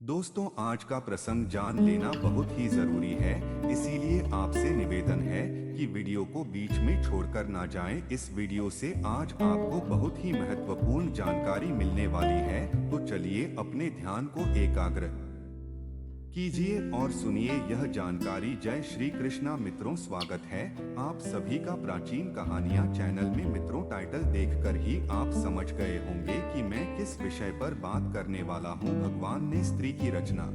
दोस्तों, आज का प्रसंग जान लेना बहुत ही जरूरी है। इसीलिए आपसे निवेदन है कि वीडियो को बीच में छोड़कर ना जाएं। इस वीडियो से आज आपको बहुत ही महत्वपूर्ण जानकारी मिलने वाली है। तो चलिए अपने ध्यान को एकाग्र कीजिए और सुनिए यह जानकारी। जय श्री कृष्णा मित्रों, स्वागत है आप सभी का प्राचीन कहानियां चैनल में। मित्रों, टाइटल देखकर ही आप समझ गए होंगे कि मैं किस विषय पर बात करने वाला हूं। भगवान ने स्त्री की रचना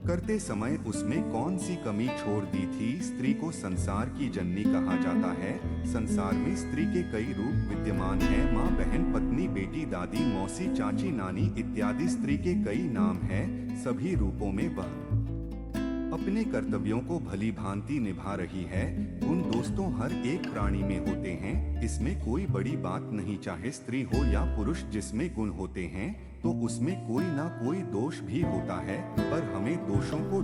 करते समय उसमें कौन सी कमी छोड़ दी थी। स्त्री को संसार की जननी कहा जाता है। संसार में स्त्री के कई रूप विद्यमान हैं। माँ, बहन, पत्नी, बेटी, दादी, मौसी, चाची, नानी इत्यादि स्त्री के कई नाम हैं। सभी रूपों में वह अपने कर्तव्यों को भली भांति निभा रही है। गुण दोस्तों हर एक प्राणी में होते हैं, इसमें कोई बड़ी बात नहीं। चाहे स्त्री हो या पुरुष, जिसमें गुण होते हैं तो उसमें कोई ना कोई दोष भी होता है। पर हमें दोषों को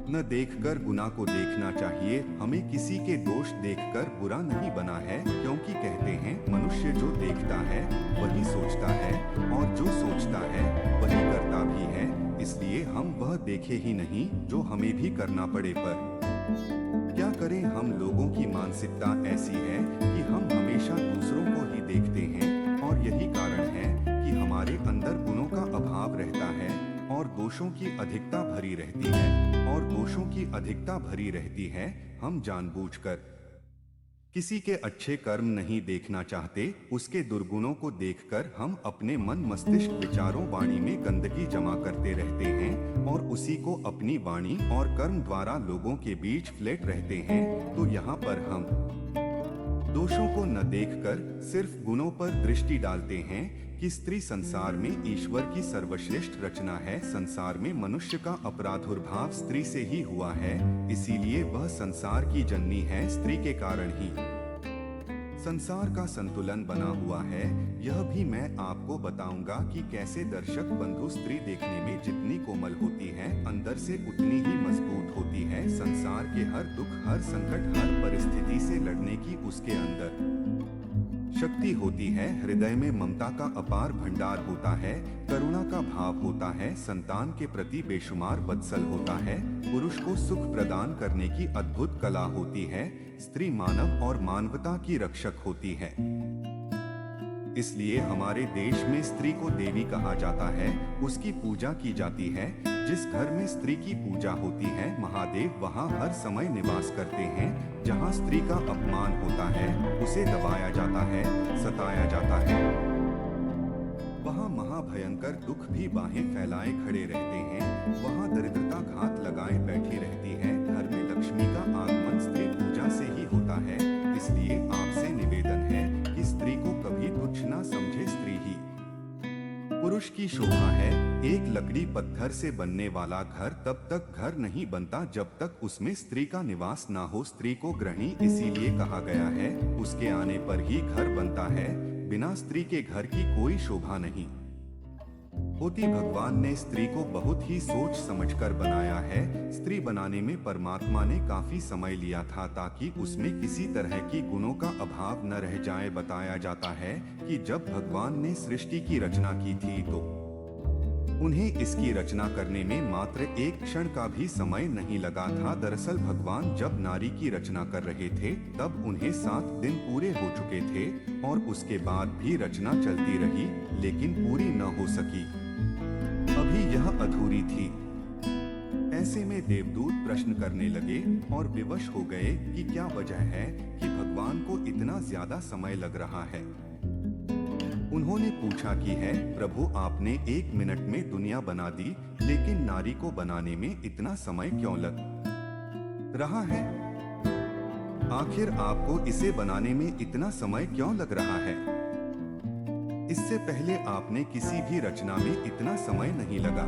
न देखकर गुनाह को देखना चाहिए। हमें किसी के दोष देखकर बुरा नहीं बना है, क्योंकि कहते हैं मनुष्य जो देखता है वही सोचता है, और जो सोचता है वही करता भी है। इसलिए हम वह देखे ही नहीं जो हमें भी करना पड़े। पर क्या करें, हम लोगों की मानसिकता ऐसी है कि हम हमेशा दूसरों को ही देखते हैं, और यही कारण है कि हमारे अंदर गुणों का अभाव रहता है और दोषों की अधिकता भरी रहती है। और दोषों की अधिकता भरी रहती है, हम जानबूझकर किसी के अच्छे कर्म नहीं देखना चाहते। उसके दुर्गुणों को देखकर हम अपने मन, मस्तिष्क, विचारों, वाणी में गंदगी जमा करते रहते हैं और उसी को अपनी वाणी और कर्म द्वारा लोगों के बीच फ्लैट रहते हैं। तो यहाँ पर हम दोषों को न देखकर सिर्फ गुणों पर दृष्टि डालते हैं कि स्त्री संसार में ईश्वर की सर्वश्रेष्ठ रचना है। संसार में मनुष्य का अपराधुर्भाव स्त्री से ही हुआ है, इसीलिए वह संसार की जननी है। स्त्री के कारण ही संसार का संतुलन बना हुआ है। यह भी मैं आपको बताऊंगा कि कैसे दर्शक बंधु स्त्री देखने में जितनी कोमल होती है, अंदर से उतनी ही मजबूत होती है। संसार के हर दुख, हर संकट, हर परिस्थिति से लड़ने की उसके अंदर शक्ति होती है। हृदय में ममता का अपार भंडार होता है, करुणा का भाव होता है, संतान के प्रति बेशुमार वत्सल होता है, पुरुष को सुख प्रदान करने की अद्भुत कला होती है। स्त्री मानव और मानवता की रक्षक होती है। इसलिए हमारे देश में स्त्री को देवी कहा जाता है, उसकी पूजा की जाती है। जिस घर में स्त्री की पूजा होती है, महादेव वहाँ हर समय निवास करते हैं। जहाँ स्त्री का अपमान होता है, उसे दबाया जाता है, सताया जाता है, वहाँ महाभयंकर दुख भी बाहें फैलाए खड़े रहते हैं। वहाँ दरिद्रता घात लगाए बैठी रहती है। घर में लक्ष्मी का आगमन स्त्री पूजा से ही होता है। इसलिए आपसे निवेदन है कि स्त्री को कभी तुच्छ ना समझे। स्त्री ही पुरुष की शोभा है। एक लकड़ी पत्थर से बनने वाला घर तब तक घर नहीं बनता जब तक उसमें स्त्री का निवास ना हो। स्त्री को गृहिणी इसीलिए कहा गया है, उसके आने पर ही घर बनता है। बिना स्त्री के घर की कोई शोभा नहीं होती। भगवान ने स्त्री को बहुत ही सोच समझकर बनाया है। स्त्री बनाने में परमात्मा ने काफी समय लिया था, ताकि उसमें किसी तरह की गुणों का अभाव न रह जाए। बताया जाता है कि जब भगवान ने सृष्टि की रचना की थी तो उन्हें इसकी रचना करने में मात्र एक क्षण का भी समय नहीं लगा था। दरअसल भगवान जब नारी की रचना कर रहे थे तब उन्हें 7 दिन पूरे हो चुके थे, और उसके बाद भी रचना चलती रही, लेकिन पूरी न हो सकी। अभी यह अधूरी थी। ऐसे में देवदूत प्रश्न करने लगे और विवश हो गए कि क्या वजह है कि भगवान को इतना ज्यादा समय लग रहा है। उन्होंने पूछा कि है प्रभु, आपने 1 मिनट में दुनिया बना दी, लेकिन नारी को बनाने में इतना समय क्यों लग रहा है? आखिर आपको इसे बनाने में इतना समय क्यों लग रहा है? इससे पहले आपने किसी भी रचना में इतना समय नहीं लगा।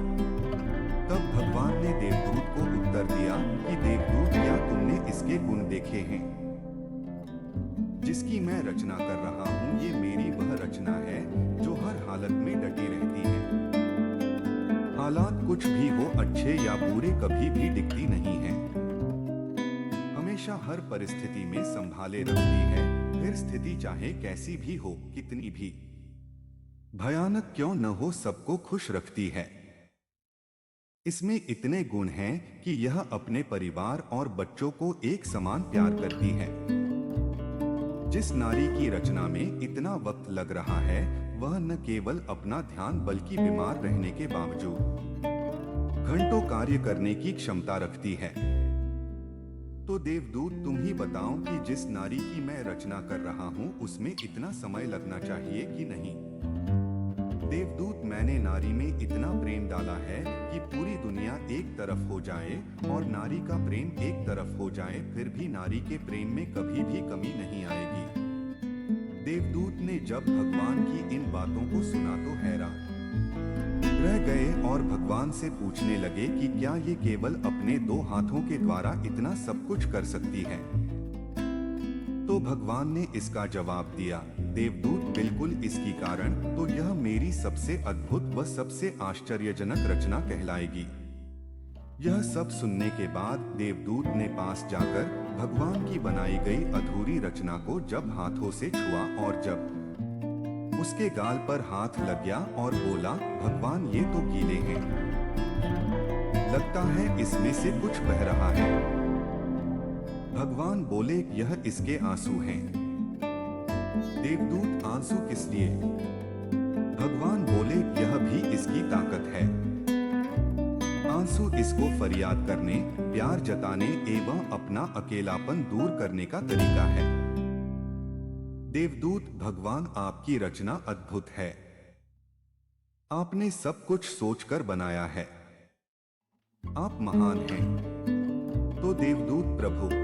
तब भगवान ने देवदूत को उत्तर दिया कि देवदूत, क्या तुमने इसके गुण देखे हैं? जिसकी मैं रचना कर रहा हूँ, ये मेरी वह रचना है जो हर हालत में डटी रहती है। हालात कुछ भी हो, अच्छे या बुरे, कभी भी डिगती नहीं है। हमेशा हर परिस्थिति में संभाले रखती है। फिर स्थिति चाहे कैसी भी हो, कितनी भी भयानक क्यों न हो, सबको खुश रखती है। इसमें इतने गुण हैं कि यह अपने परिवार और बच्चों को एक समान प्यार करती है। जिस नारी की रचना में इतना वक्त लग रहा है, वह न केवल अपना ध्यान बल्कि बीमार रहने के बावजूद घंटों कार्य करने की क्षमता रखती है। तो देवदूत, तुम ही बताओ कि जिस नारी की मैं रचना कर रहा हूँ उसमें इतना समय लगना चाहिए कि नहीं? देवदूत, मैंने नारी में इतना प्रेम डाला है कि पूरी दुनिया एक तरफ हो जाए और नारी का प्रेम एक तरफ हो जाए, फिर भी नारी के प्रेम में कभी भी कमी नहीं आएगी। देवदूत ने जब भगवान की इन बातों को सुना तो हैरान रह गए और भगवान से पूछने लगे कि क्या ये केवल अपने 2 हाथों के द्वारा इतना सब कुछ कर सकती है? तो भगवान ने इसका जवाब दिया, देवदूत, बिल्कुल इसकी कारण तो यह मेरी सबसे अद्भुत व सबसे आश्चर्यजनक रचना कहलाएगी। यह सब सुनने के बाद देवदूत ने पास जाकर भगवान की बनाई गई अधूरी रचना को जब हाथों से छुआ और जब उसके गाल पर हाथ लग गया और बोला, भगवान ये तो गीले हैं, लगता है इसमें से कुछ बह रहा है। भगवान बोले, यह इसके आंसू हैं। देवदूत, आंसू किस लिए? भगवान बोले, यह भी इसकी ताकत है। आंसू इसको फरियाद करने, प्यार जताने एवं अपना अकेलापन दूर करने का तरीका है। देवदूत, भगवान आपकी रचना अद्भुत है। आपने सब कुछ सोचकर बनाया है। आप महान हैं। तो देवदूत प्रभु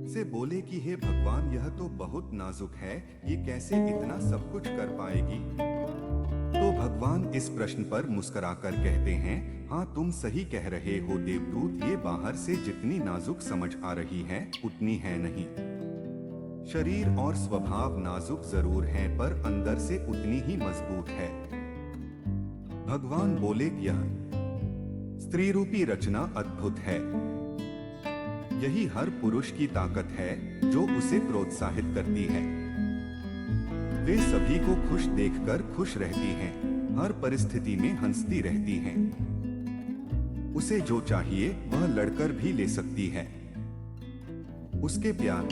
से बोले कि हे भगवान, यह तो बहुत नाजुक है, ये कैसे इतना सब कुछ कर पाएगी? तो भगवान इस प्रश्न पर मुस्कुराकर कहते हैं, हाँ तुम सही कह रहे हो देवदूत, ये बाहर से जितनी नाजुक समझ आ रही है उतनी है नहीं। शरीर और स्वभाव नाजुक जरूर है पर अंदर से उतनी ही मजबूत है। भगवान बोले, यह स्त्री रूपी रचना अद्भुत है। यही हर पुरुष की ताकत है जो उसे प्रोत्साहित करती है। वे सभी को खुश देखकर खुश रहती हैं, हर परिस्थिति में हंसती रहती हैं। उसे जो चाहिए वह लड़कर भी ले सकती है। उसके प्यार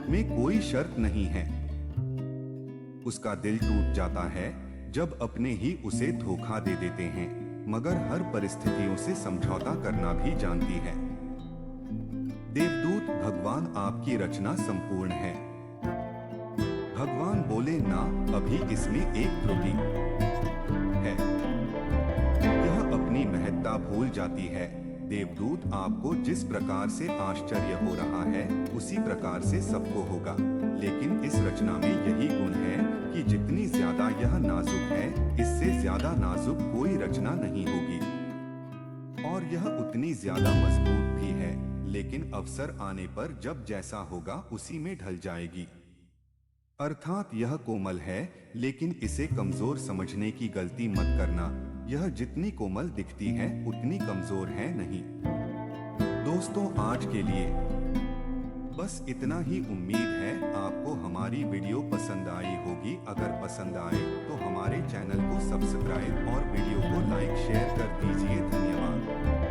में कोई शर्त नहीं है। उसका दिल टूट जाता है जब अपने ही उसे धोखा दे देते हैं, मगर हर परिस्थितियों से समझौता करना भी जानती है। देवदूत, भगवान आपकी रचना संपूर्ण है। भगवान बोले, ना, अभी इसमें एक त्रुटि है, यह अपनी महत्ता भूल जाती है। देवदूत, आपको जिस प्रकार से आश्चर्य हो रहा है उसी प्रकार से सबको होगा, लेकिन इस रचना में यही गुण है कि जितनी ज्यादा यह नाजुक है, इससे ज्यादा नाजुक कोई रचना नहीं होगी, और यह उतनी ज्यादा मजबूत भी है, लेकिन अवसर आने पर जब जैसा होगा उसी में ढल जाएगी। अर्थात यह कोमल है, लेकिन इसे कमजोर समझने की गलती मत करना। यह जितनी कोमल दिखती है उतनी कमजोर है नहीं। दोस्तों, आज के लिए बस इतना ही। उम्मीद है आपको हमारी वीडियो पसंद आई होगी। अगर पसंद आए तो हमारे चैनल को सब्सक्राइब और वीडियो को लाइक शेयर कर दीजिए। धन्यवाद।